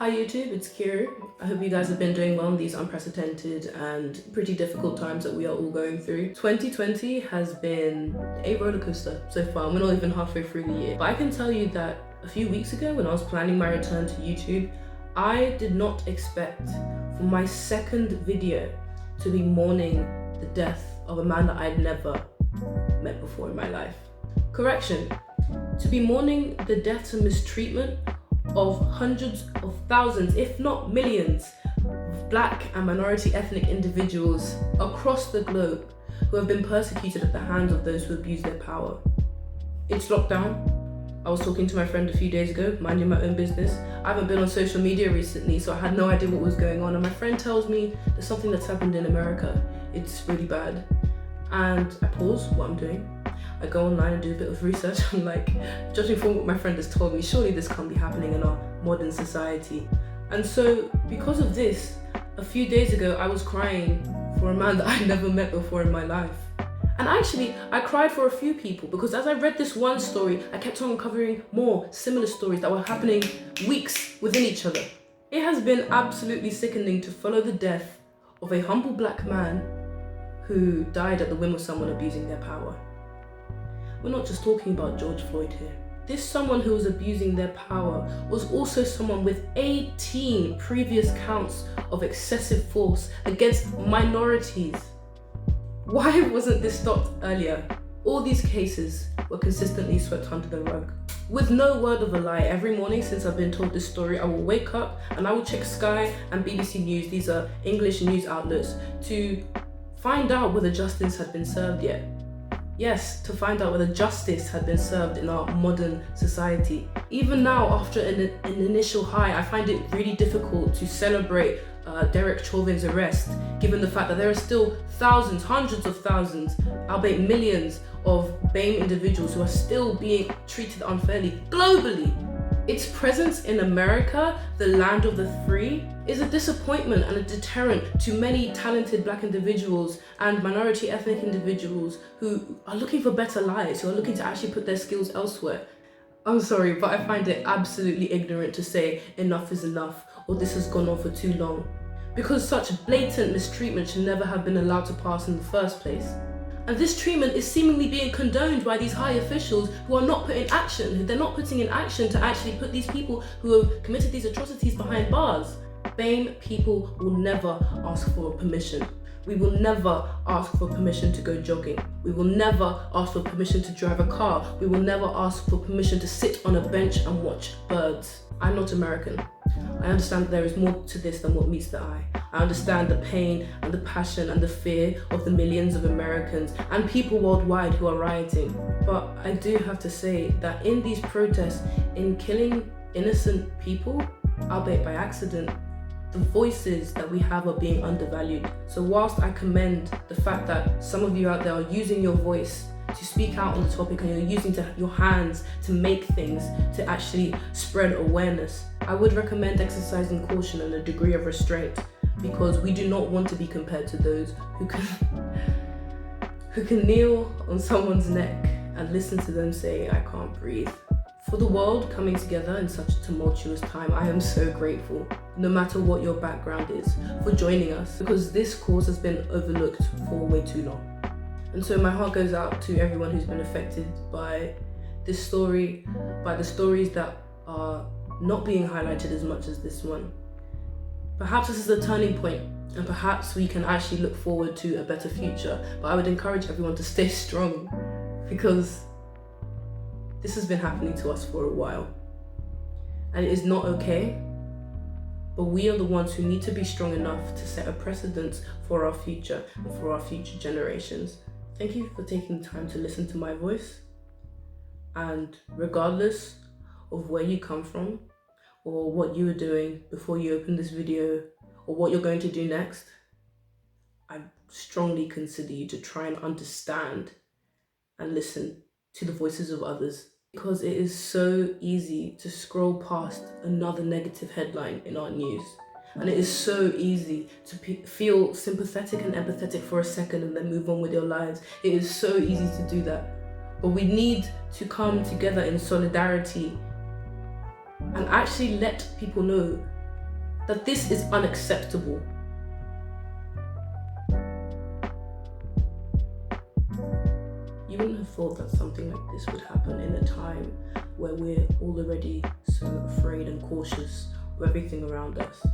Hi YouTube, it's Kira. I hope you guys have been doing well in these unprecedented and pretty difficult times that we are all going through. 2020 has been a roller coaster so far. We're not even halfway through the year. But I can tell you that a few weeks ago when I was planning my return to YouTube, I did not expect for my second video to be mourning the death of a man that I'd never met before in my life. Correction, to be mourning the deaths and mistreatment of hundreds of thousands, if not millions, of Black and minority ethnic individuals across the globe who have been persecuted at the hands of those who abuse their power. It's lockdown. I was talking to my friend a few days ago, minding my own business. I haven't been on social media recently, so I had no idea what was going on. And my friend tells me there's something that's happened in America. It's really bad. And I pause what I'm doing. I go online and do a bit of research. I'm like, judging from what my friend has told me, surely this can't be happening in our modern society. And so because of this, a few days ago, I was crying for a man that I'd never met before in my life. And actually, I cried for a few people because as I read this one story, I kept on uncovering more similar stories that were happening weeks within each other. It has been absolutely sickening to follow the death of a humble Black man who died at the whim of someone abusing their power. We're not just talking about George Floyd here. This someone who was abusing their power was also someone with 18 previous counts of excessive force against minorities. Why wasn't this stopped earlier? All these cases were consistently swept under the rug. With no word of a lie, every morning since I've been told this story, I will wake up and I will check Sky and BBC News, these are English news outlets, to find out whether justice had been served yet. Yes, to find out whether justice had been served in our modern society. Even now, after an initial high, I find it really difficult to celebrate Derek Chauvin's arrest, given the fact that there are still thousands, hundreds of thousands, albeit millions of BAME individuals who are still being treated unfairly globally. Its presence in America, the land of the free, is a disappointment and a deterrent to many talented Black individuals and minority ethnic individuals who are looking for better lives, who are looking to actually put their skills elsewhere. I'm sorry, but I find it absolutely ignorant to say enough is enough or this has gone on for too long, because such blatant mistreatment should never have been allowed to pass in the first place. And this treatment is seemingly being condoned by these high officials who are not putting action. They're not putting in action to actually put these people who have committed these atrocities behind bars. BAME people will never ask for permission. We will never ask for permission to go jogging. We will never ask for permission to drive a car. We will never ask for permission to sit on a bench and watch birds. I'm not American. I understand that there is more to this than what meets the eye. I understand the pain and the passion and the fear of the millions of Americans and people worldwide who are rioting. But I do have to say that in these protests, in killing innocent people, albeit by accident, the voices that we have are being undervalued. So whilst I commend the fact that some of you out there are using your voice to speak out on the topic and you're using your hands to make things, to actually spread awareness, I would recommend exercising caution and a degree of restraint, because we do not want to be compared to those who can kneel on someone's neck and listen to them say, "I can't breathe." For the world coming together in such a tumultuous time, I am so grateful, no matter what your background is, for joining us, because this cause has been overlooked for way too long. And so my heart goes out to everyone who's been affected by this story, by the stories that are not being highlighted as much as this one. Perhaps this is a turning point, and perhaps we can actually look forward to a better future. But I would encourage everyone to stay strong, because this has been happening to us for a while. And it is not okay, but we are the ones who need to be strong enough to set a precedent for our future and for our future generations. Thank you for taking the time to listen to my voice. And regardless of where you come from, or what you were doing before you opened this video, or what you're going to do next, I strongly consider you to try and understand and listen to the voices of others, because it is so easy to scroll past another negative headline in our news. And it is so easy to feel sympathetic and empathetic for a second and then move on with your lives. It is so easy to do that. But we need to come together in solidarity and actually let people know that this is unacceptable. You wouldn't have thought that something like this would happen in a time where we're all already so afraid and cautious of everything around us.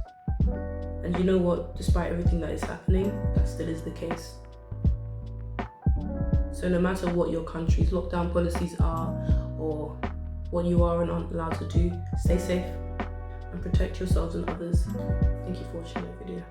And you know what? Despite everything that is happening, that still is the case. So no matter what your country's lockdown policies are or what you are and aren't allowed to do, stay safe and protect yourselves and others. Thank you for watching the video.